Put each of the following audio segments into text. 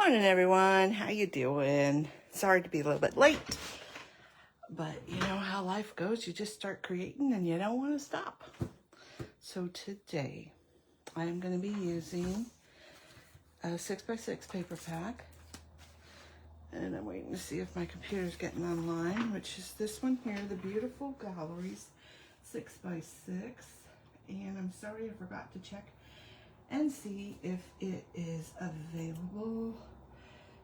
Morning, everyone. How you doing? Sorry to be a little bit late, but you know how life goes. You just start creating and you don't want to stop. So today, I am going to be using a 6x6 paper pack, and I'm waiting to see if my computer's getting online, which is this one here, the Beautiful Galleries 6x6. And I'm sorry I forgot to check and see if it is available.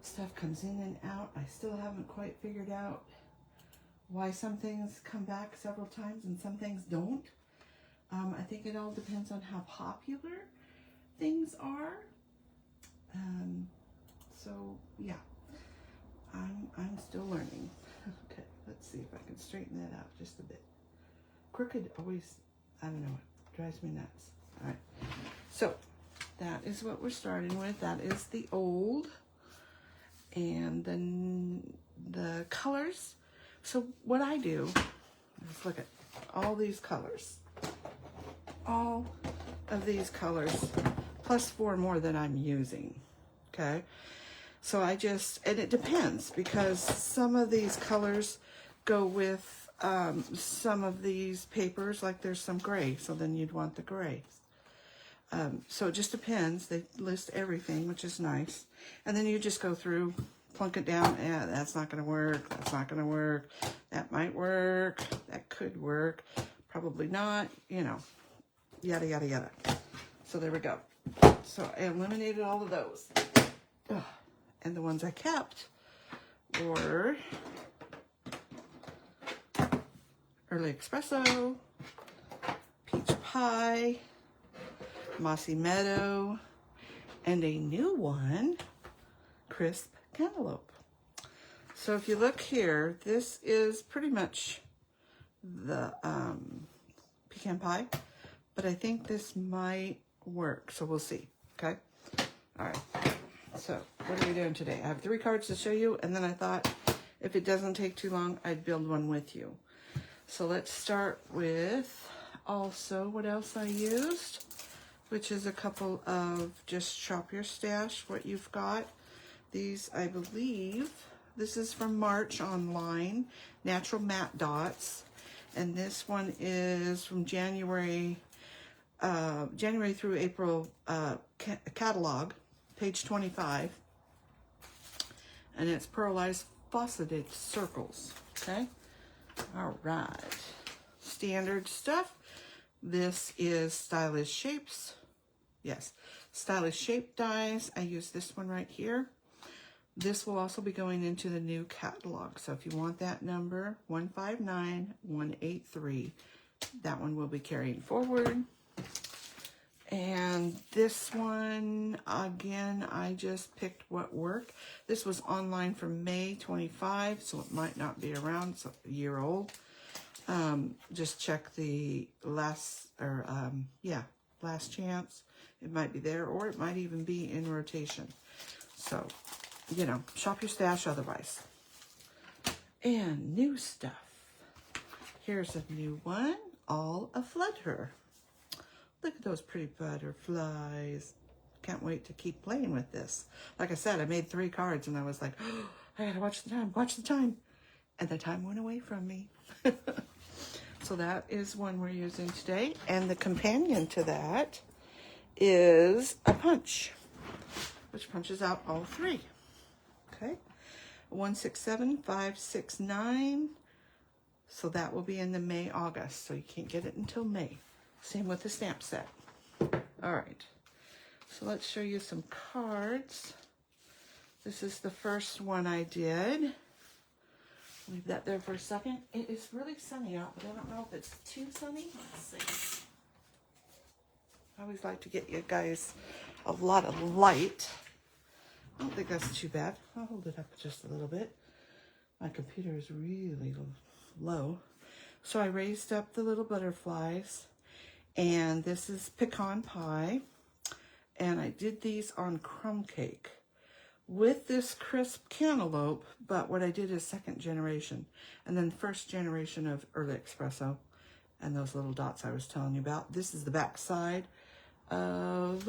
Stuff comes in and out. I still haven't quite figured out why some things come back several times and some things don't. I think it all depends on how popular things are. So yeah, I'm still learning. Okay, let's see if I can straighten that out just a bit. Crooked always, I don't know, it drives me nuts. All right, so that is what we're starting with. That is the old. And then the colors. So what I do is look at all these colors. All of these colors, plus 4 more that I'm using. Okay? So I just, and it depends, because some of these colors go with some of these papers, like there's some gray, so then you'd want the gray. So it just depends. They list everything, which is nice. And then you just go through, plunk it down. Yeah, that's not going to work. That's not going to work. That might work. That could work. Probably not. You know, yada, yada, yada. So there we go. So I eliminated all of those. Ugh. And the ones I kept were Early Espresso, Peach Pie, Mossy Meadow, and a new one, Crisp Cantaloupe. So if you look here, this is pretty much the pecan pie, but I think this might work, so we'll see. Okay, all right. So what are we doing today? I have 3 cards to show you, and then I thought if it doesn't take too long, I'd build one with you. So let's start with also what else I used, which is a couple of just shop your stash, what you've got. These, I believe, this is from March online, Natural Matte Dots. And this one is from January through April catalog, page 25. And it's Pearlized Faceted Circles, okay? All right, standard stuff. This is Stylish Shapes. Yes, Stylish Shape dies. I use this one right here. This will also be going into the new catalog. So if you want that number, 159183, that one will be carrying forward. And this one, again, I just picked what worked. This was online from May 25, so it might not be around. It's a year old. Just check the last chance. It might be there, or it might even be in rotation. So, you know, shop your stash otherwise. And new stuff. Here's a new one, All Aflutter. Look at those pretty butterflies. Can't wait to keep playing with this. Like I said, I made 3 cards, and I was like, oh, I gotta watch the time. And the time went away from me. So that is one we're using today. And the companion to that is a punch, which punches out all 3. Okay, 167, 569. So that will be in the May, August. So you can't get it until May. Same with the stamp set. All right, so let's show you some cards. This is the first one I did. Leave that there for a second. It is really sunny out, but I don't know if it's too sunny. Let's see. I always like to get you guys a lot of light. I don't think that's too bad. I'll hold it up just a little bit. My computer is really low. So I raised up the little butterflies. And this is pecan pie. And I did these on crumb cake with this crisp cantaloupe, but what I did is 2nd generation. And then 1st generation of Early Espresso. And those little dots I was telling you about. This is the back side of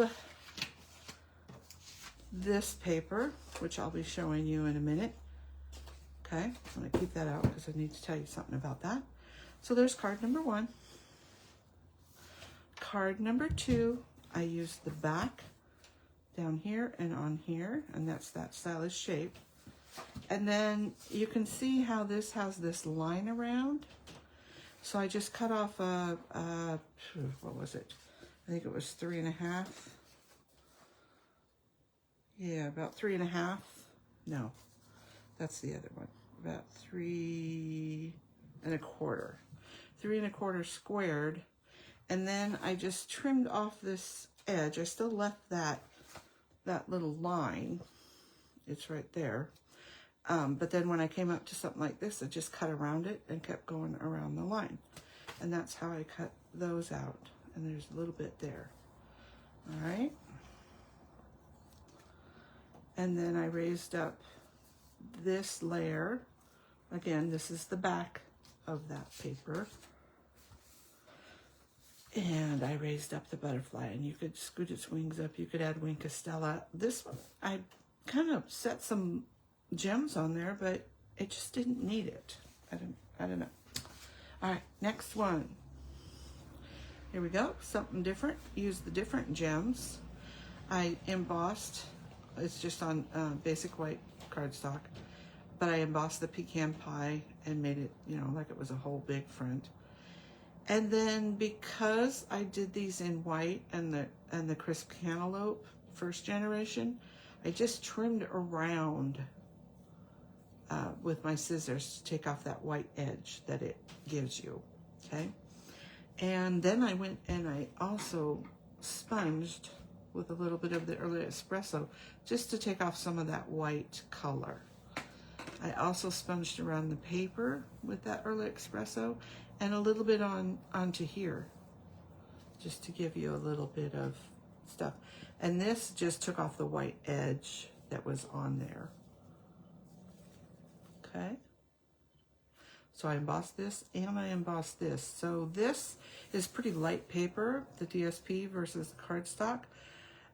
this paper, which I'll be showing you in a minute. Okay, I'm going to keep that out because I need to tell you something about that. So there's card number 1. Card number 2, I used the back down here and on here, and that's that stylish shape. And then you can see how this has this line around. So I just cut off what was it? I think it was 3.5. Yeah, about 3.5. No, that's the other one. About 3 1/4. 3 1/4 squared. And then I just trimmed off this edge. I still left that little line. It's right there. But then when I came up to something like this, I just cut around it and kept going around the line. And that's how I cut those out. And there's a little bit there. All right. And then I raised up this layer. Again, this is the back of that paper. And I raised up the butterfly, and you could scoot its wings up. You could add Wing Castella. This one, I kind of set some gems on there, but it just didn't need it. I don't know. All right, next one. Here we go, something different. Use the different gems. I embossed, it's just on basic white cardstock, but I embossed the pecan pie and made it, you know, like it was a whole big front. And then because I did these in white and the crisp cantaloupe, first generation, I just trimmed around with my scissors to take off that white edge that it gives you, okay? And then I went and I also sponged with a little bit of the early espresso just to take off some of that white color. I also sponged around the paper with that early espresso and a little bit onto here, just to give you a little bit of stuff. And this just took off the white edge that was on there. Okay. So I embossed this and I embossed this. So this is pretty light paper, the DSP versus the cardstock.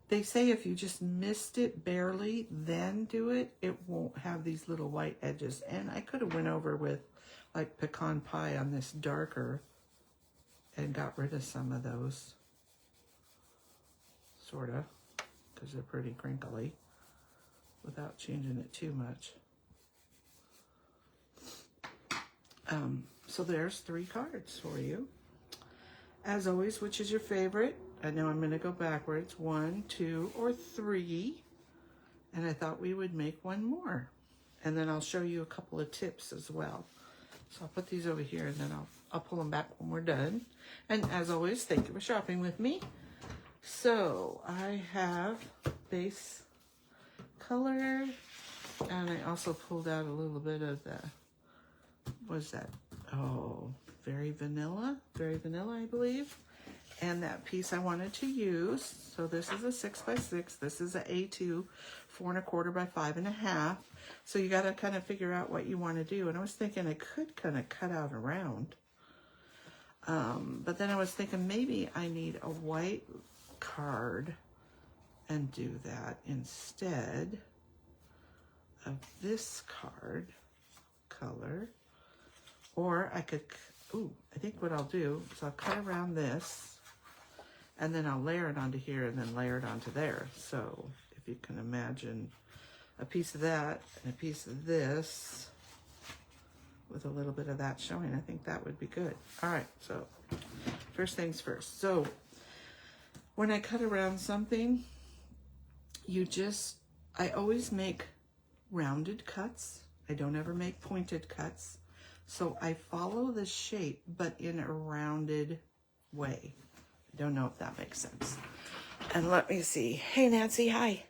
They say if you just missed it barely, then do it, it won't have these little white edges. And I could have went over with like pecan pie on this darker and got rid of some of those, sort of, because they're pretty crinkly, without changing it too much. So there's 3 cards for you. As always, which is your favorite? I know I'm going to go backwards. 1, 2, or 3. And I thought we would make one more. And then I'll show you a couple of tips as well. So I'll put these over here and then I'll pull them back when we're done. And as always, thank you for shopping with me. So I have base color, and I also pulled out a little bit of the, what's that? Oh, very vanilla, I believe. And that piece I wanted to use. So this is a 6x6. This is a A2, 4 1/4 by 5.5. So you got to kind of figure out what you want to do. And I was thinking I could kind of cut out around. But then I was thinking maybe I need a white card and do that instead of this card color. Or I could, I think what I'll do is I'll cut around this and then I'll layer it onto here and then layer it onto there. So if you can imagine a piece of that and a piece of this with a little bit of that showing, I think that would be good. All right, so first things first. So when I cut around something, I always make rounded cuts. I don't ever make pointed cuts. So I follow the shape, but in a rounded way. I don't know if that makes sense. And let me see. Hey, Nancy, hi.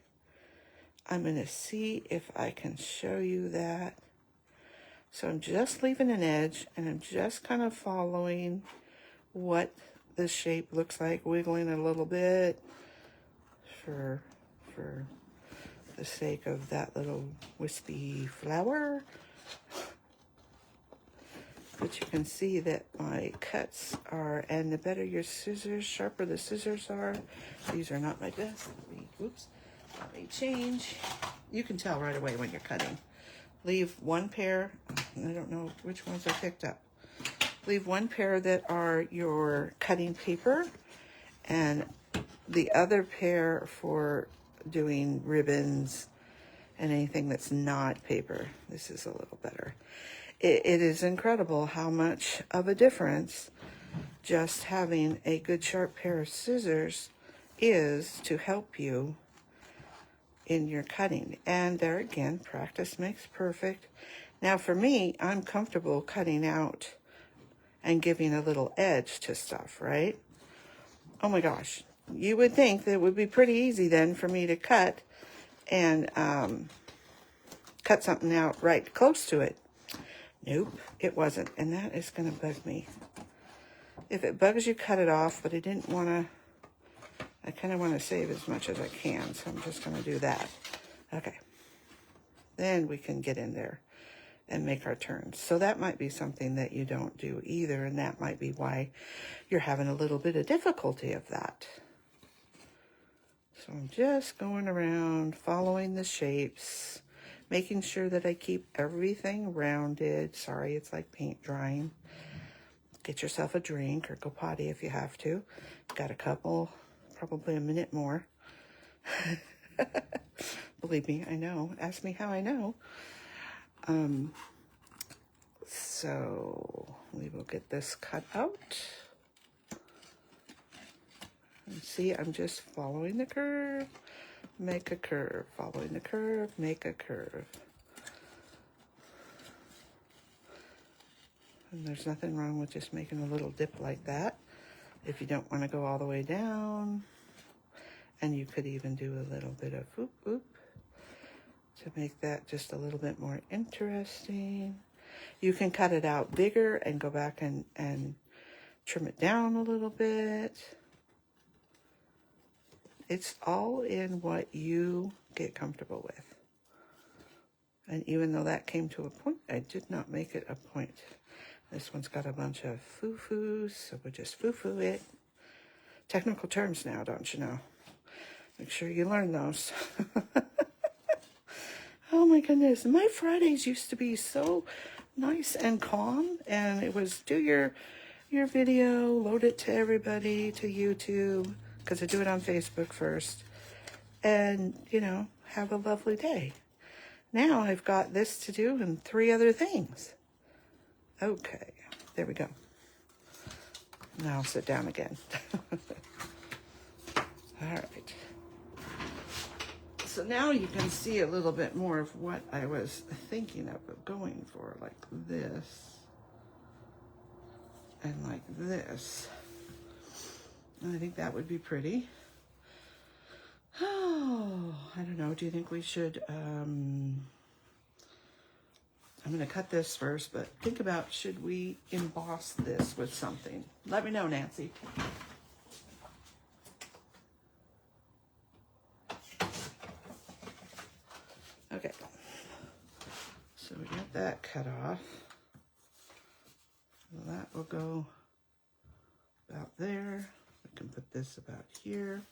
I'm going to see if I can show you that. So I'm just leaving an edge, and I'm just kind of following what the shape looks like, wiggling a little bit for the sake of that little wispy flower. But you can see that my cuts are, and the better your scissors, sharper the scissors are. These are not my best. Oops. Let me change. You can tell right away when you're cutting. Leave one pair. I don't know which ones I picked up. Leave one pair that are your cutting paper and the other pair for doing ribbons and anything that's not paper. This is a little better. It is incredible how much of a difference just having a good sharp pair of scissors is to help you in your cutting. And there again, practice makes perfect. Now for me, I'm comfortable cutting out and giving a little edge to stuff, right? Oh my gosh, you would think that it would be pretty easy then for me to cut and cut something out right close to it. Nope, it wasn't, and that is going to bug me. If it bugs you, cut it off, but I didn't want to, I kind of want to save as much as I can, so I'm just going to do that. Okay, then we can get in there and make our turns. So that might be something that you don't do either, and that might be why you're having a little bit of difficulty of that. So I'm just going around, following the shapes, making sure that I keep everything rounded. Sorry, it's like paint drying. Get yourself a drink or go potty if you have to. Got a couple, probably a minute more. Believe me, I know. Ask me how I know. So we will get this cut out. And see, I'm just following the curve, make a curve, following the curve, make a curve. And there's nothing wrong with just making a little dip like that if you don't want to go all the way down. And you could even do a little bit of whoop whoop to make that just a little bit more interesting. You can cut it out bigger and go back and trim it down a little bit. It's all in what you get comfortable with. And even though that came to a point, I did not make it a point. This one's got a bunch of foo-foos, so we'll just foo-foo it. Technical terms now, don't you know? Make sure you learn those. Oh my goodness, my Fridays used to be so nice and calm, and it was do your video, load it to everybody, to YouTube, because I do it on Facebook first, and, you know, have a lovely day. Now I've got this to do and 3 other things. Okay, there we go. Now I'll sit down again. All right. So now you can see a little bit more of what I was thinking of going for, like this and like this. And I think that would be pretty. Oh, I don't know. Do you think we should, I'm going to cut this first, but think about, should we emboss this with something? Let me know, Nancy. Okay. So we got that cut off. So that will go about there. We can put this about here.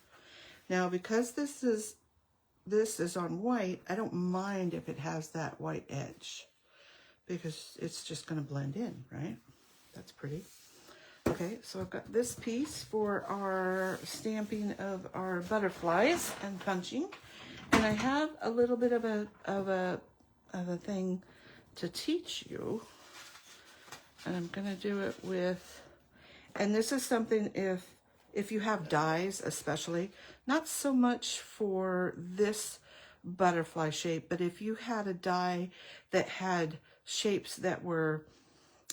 Now, because this is on white, I don't mind if it has that white edge, because it's just going to blend in, right? That's pretty. Okay, so I've got this piece for our stamping of our butterflies and punching, and I have a little bit of a thing to teach you, and I'm going to do it with, and this is something if you have dies, especially, not so much for this butterfly shape, but if you had a die that had shapes that were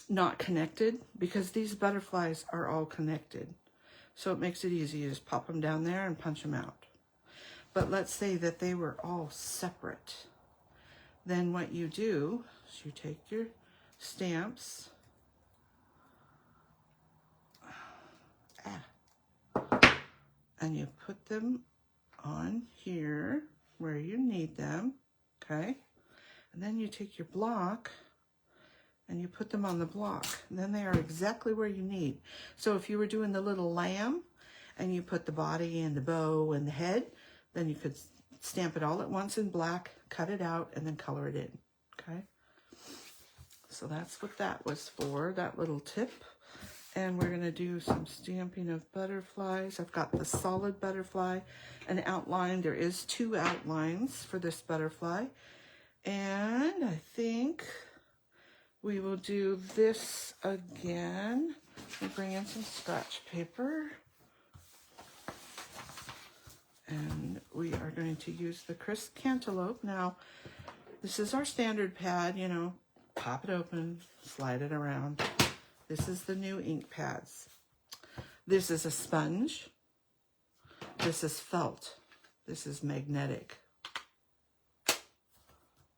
not connected, because these butterflies are all connected, so it makes it easy. You just pop them down there and punch them out. But let's say that they were all separate. Then what you do is you take your stamps, and you put them on here where you need them, okay? And then you take your block and you put them on the block. And then they are exactly where you need. So if you were doing the little lamb and you put the body and the bow and the head, then you could stamp it all at once in black, cut it out, and then color it in, okay? So that's what that was for, that little tip. And we're gonna do some stamping of butterflies. I've got the solid butterfly, an outline. There is 2 outlines for this butterfly. And I think we will do this again. We bring in some scratch paper. And we are going to use the crisp cantaloupe. Now, this is our standard pad, you know, pop it open, slide it around. This is the new ink pads. This is a sponge. This is felt. This is magnetic.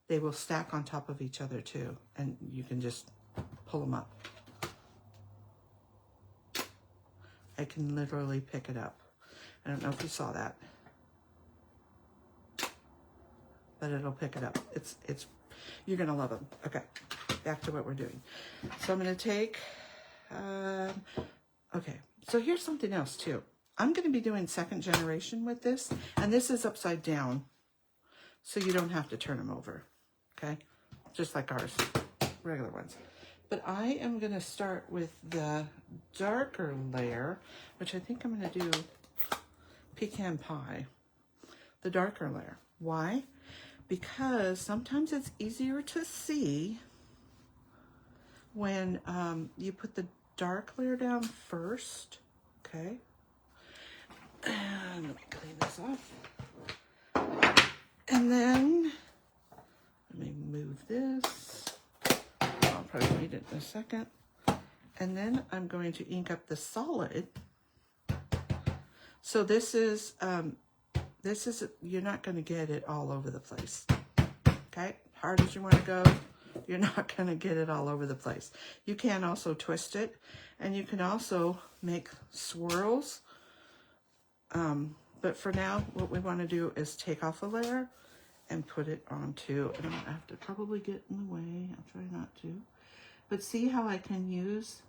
They will stack on top of each other too, and you can just pull them up. I can literally pick it up. I don't know if you saw that, but it'll pick it up. It's you're gonna love them. Okay, back to what we're doing. So I'm gonna take, okay, so here's something else too. I'm gonna be doing 2nd generation with this, and this is upside down, so you don't have to turn them over, okay? Just like ours, regular ones. But I am gonna start with the darker layer, which I think I'm gonna do pecan pie, the darker layer. Why? Because sometimes it's easier to see when you put the dark layer down first, okay? And let me clean this off. And then, let me move this. I'll probably need it in a second. And then I'm going to ink up the solid. So this is, you're not going to get it all over the place, okay? Hard as you want to go, you're not going to get it all over the place. You can also twist it, and you can also make swirls. But for now, what we want to do is take off a layer and put it onto, and I have to probably get in the way. I'll try not to. But see how I can use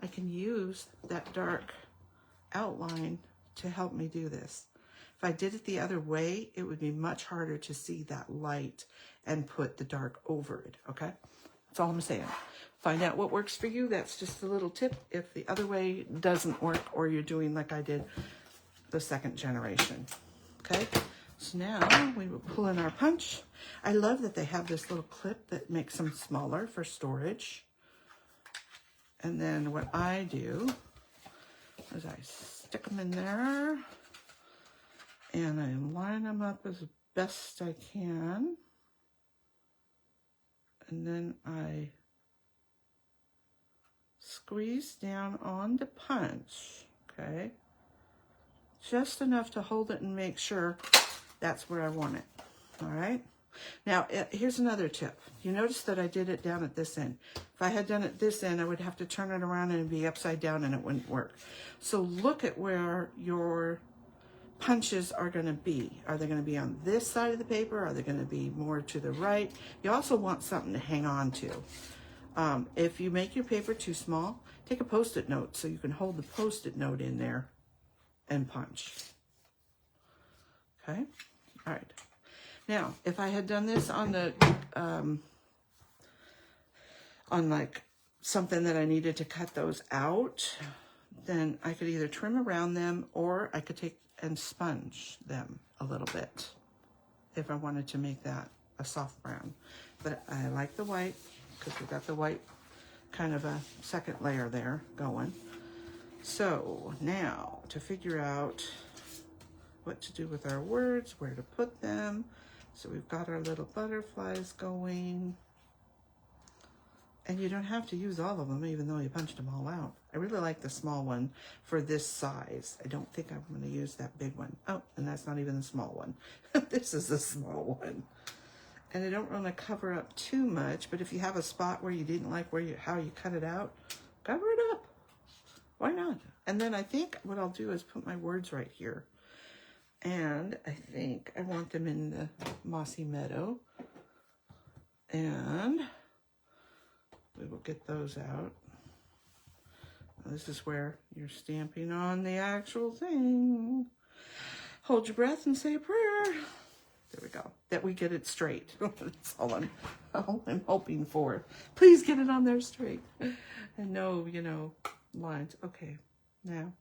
that dark outline to help me do this. If I did it the other way, it would be much harder to see that light and put the dark over it, okay? That's all I'm saying. Find out what works for you. That's just a little tip. If the other way doesn't work, or you're doing like I did the 2nd generation, okay? So now we will pull in our punch. I love that they have this little clip that makes them smaller for storage. And then what I do is I stick them in there and I line them up as best I can. And then I squeeze down on the punch, okay? Just enough to hold it and make sure that's where I want it, all right? Now, here's another tip. You notice that I did it down at this end. If I had done it this end, I would have to turn it around and it'd be upside down and it wouldn't work. So look at where your punches are going to be. Are they going to be on this side of the paper? Are they going to be more to the right? You also want something to hang on to. If you make your paper too small, take a Post-it note so you can hold the Post-it note in there and punch. Okay? All right. Now, if I had done this on the, on like something that I needed to cut those out, then I could either trim around them or I could take and sponge them a little bit if I wanted to make that a soft brown. But I like the white because we've got the white kind of a 2nd layer there going. So now to figure out what to do with our words, where to put them. So we've got our little butterflies going. And you don't have to use all of them, even though you punched them all out. I really like the small one for this size. I don't think I'm going to use that big one. Oh, and that's not even the small one. This is the small one. And I don't want to cover up too much, but if you have a spot where you didn't like how you cut it out, cover it up. Why not? And then I think what I'll do is put my words right here. And I think I want them in the mossy meadow. And we will get those out. This is where you're stamping on the actual thing. Hold your breath and say a prayer. There we go. That we get it straight. That's all I'm hoping for. Please get it on there straight. And no, you know, lines. Okay, now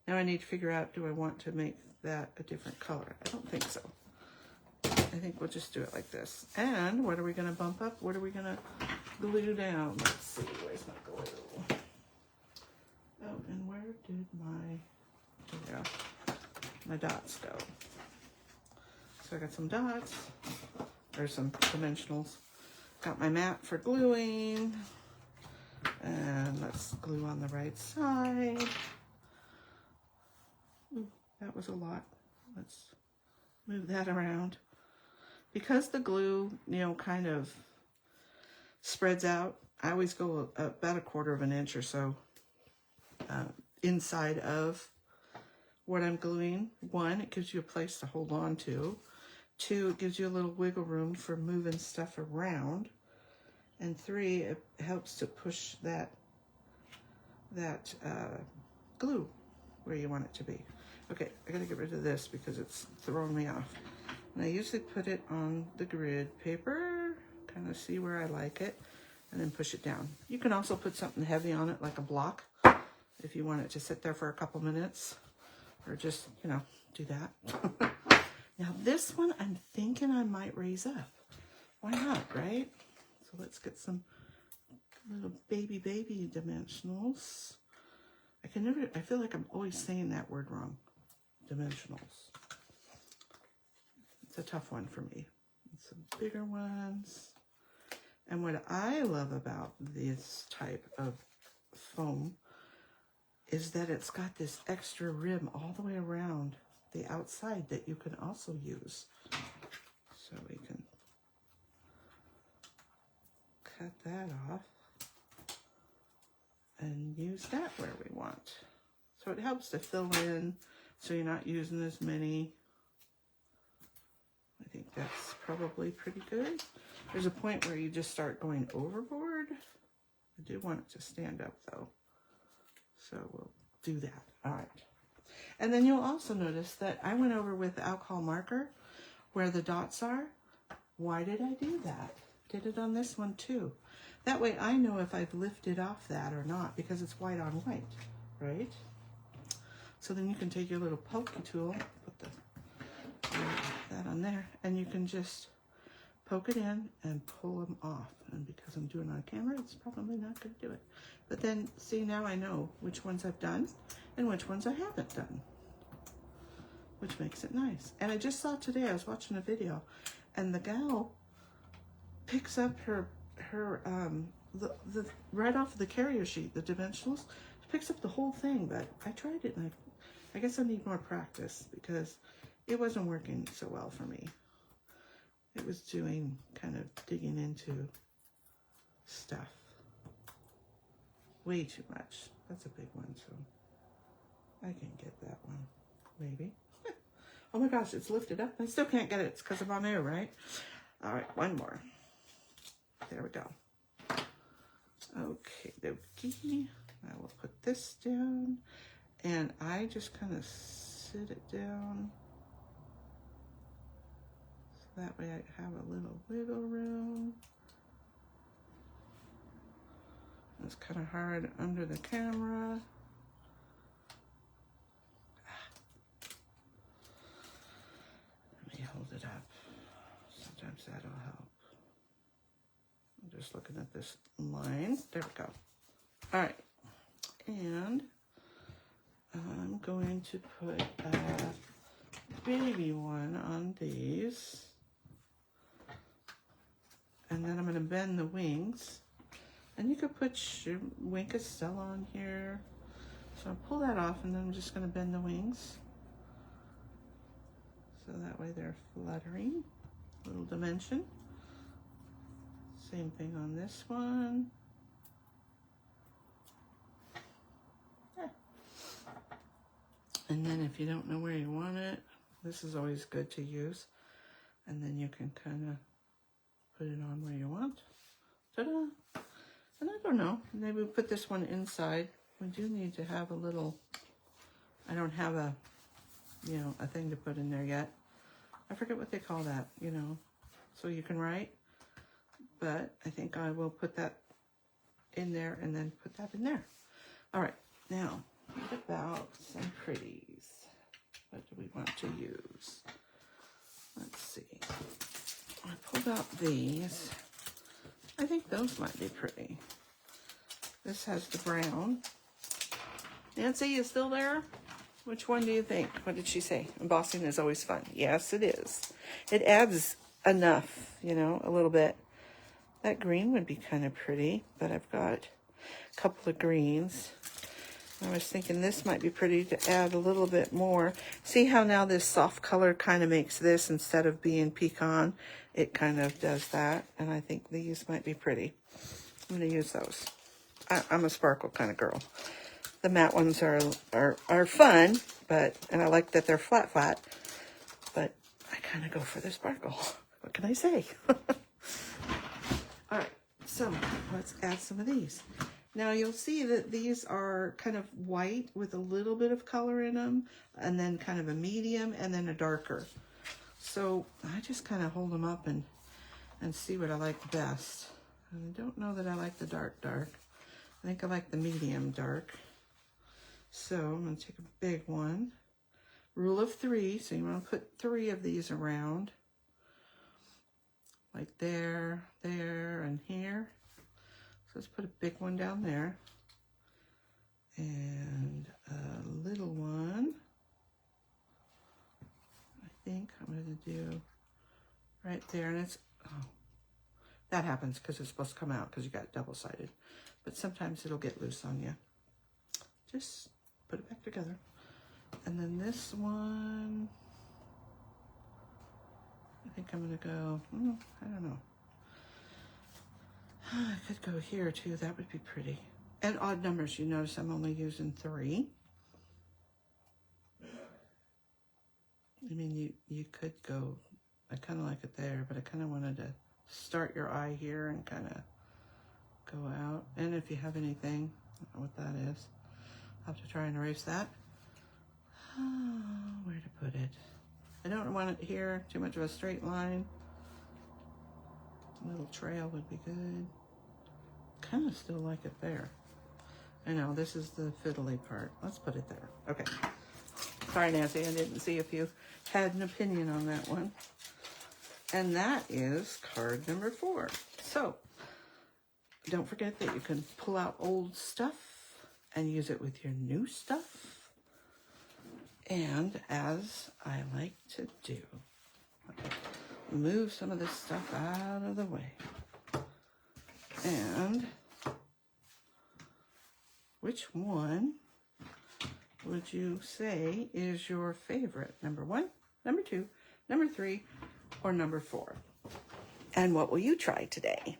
I need to figure out, do I want to make that a different color? I don't think so. I think we'll just do it like this. And what are we going to bump up? What are we going to glue down? Let's see. Where's my glue? Oh, and where did my dots go? So I got some dots. There's some dimensionals. Got my mat for gluing. And let's glue on the right side. Ooh, that was a lot. Let's move that around. Because the glue, you know, kind of spreads out, I always go about 1/4 of an inch or so inside of what I'm gluing. 1, it gives you a place to hold on to. 2, it gives you a little wiggle room for moving stuff around. And 3, it helps to push that glue where you want it to be. Okay, I gotta get rid of this because it's throwing me off. And I usually put it on the grid paper, kind of see where I like it, and then push it down. You can also put something heavy on it, like a block, if you want it to sit there for a couple minutes, or just, you know, do that. Now this one, I'm thinking I might raise up. Why not, right? So let's get some little baby dimensionals. I feel like I'm always saying that word wrong. Dimensionals. It's a tough one for me. Some bigger ones. And what I love about this type of foam is that it's got this extra rim all the way around the outside that you can also use. So we can cut that off and use that where we want. So it helps to fill in so you're not using as many. I think that's probably pretty good. There's a point where you just start going overboard. I do want it to stand up though. So we'll do that. All right. And then you'll also notice that I went over with alcohol marker where the dots are. Why did I do that? Did it on this one too. That way I know if I've lifted off that or not, because it's white on white, right? So then you can take your little pokey tool, put that on there, and you can just poke it in and pull them off. And because I'm doing it on camera, it's probably not going to do it. But then, see, now I know which ones I've done and which ones I haven't done, which makes it nice. And I just saw today, I was watching a video, and the gal picks up her right off the carrier sheet, the dimensionals, she picks up the whole thing. But I tried it, and I guess I need more practice because it wasn't working so well for me. It was doing kind of digging into stuff way too much. That's a big one, so I can get that one, maybe. Oh my gosh, it's lifted up. I still can't get it. It's because I'm on air, right? All right, one more. There we go. Okay, dokie. I will put this down, and I just kind of sit it down. So that way I have a little wiggle room. It's kind of hard under the camera. Let me hold it up. Sometimes that'll help. I'm just looking at this line. There we go. All right. And I'm going to put a baby one on these. And then I'm going to bend the wings. And you could put your wing Castella on here. So I'll pull that off, and then I'm just going to bend the wings. So that way they're fluttering. Little dimension. Same thing on this one. Yeah. And then if you don't know where you want it, this is always good to use. And then you can kind of put it on where you want. Ta-da! And I don't know, maybe we put this one inside. We do need to have a little, I don't have a, you know, a thing to put in there yet. I forget what they call that, you know, so you can write. But I think I will put that in there and then put that in there. All right, now, what about some pretties? What do we want to use? Let's see. I pulled out these. I think those might be pretty. This has the brown. Nancy, you still there? Which one do you think? What did she say? Embossing is always fun. Yes, it is. It adds enough, you know, a little bit. That green would be kind of pretty, but I've got a couple of greens. I was thinking this might be pretty to add a little bit more. See how now this soft color kind of makes this, instead of being pecan, it kind of does that. And I think these might be pretty. I'm going to use those. I'm a sparkle kind of girl. The matte ones are fun, and I like that they're flat, but I kind of go for the sparkle. What can I say? All right, so let's add some of these. Now you'll see that these are kind of white with a little bit of color in them, and then kind of a medium, and then a darker. So I just kind of hold them up and see what I like best. And I don't know that I like the dark. I think I like the medium dark. So I'm going to take a big one. Rule of 3, so you want to put 3 of these around. Like there, and here. So let's put a big one down there. And a little one. I think I'm going to do right there. And it's, oh, that happens because it's supposed to come out because you got double-sided. But sometimes it'll get loose on you. Just put it back together. And then this one, I think I'm going to go, I don't know. I could go here too. That would be pretty. And odd numbers. You notice I'm only using 3. I mean, you could go, I kind of like it there, but I kind of wanted to start your eye here and kind of go out. And if you have anything, I don't know what that is. I'll have to try and erase that. Oh, where to put it? I don't want it here, too much of a straight line. A little trail would be good. Kind of still like it there. I know, this is the fiddly part. Let's put it there. Okay. Sorry, Nancy, I didn't see if you had an opinion on that one. And that is card number 4. So, don't forget that you can pull out old stuff and use it with your new stuff. And as I like to do, move some of this stuff out of the way. And which one would you say is your favorite? Number 1, number 2, number 3, or number 4? And what will you try today?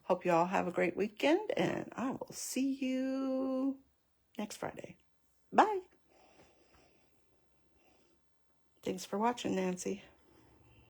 Hope you all have a great weekend, and I will see you next Friday. Bye. Thanks for watching, Nancy.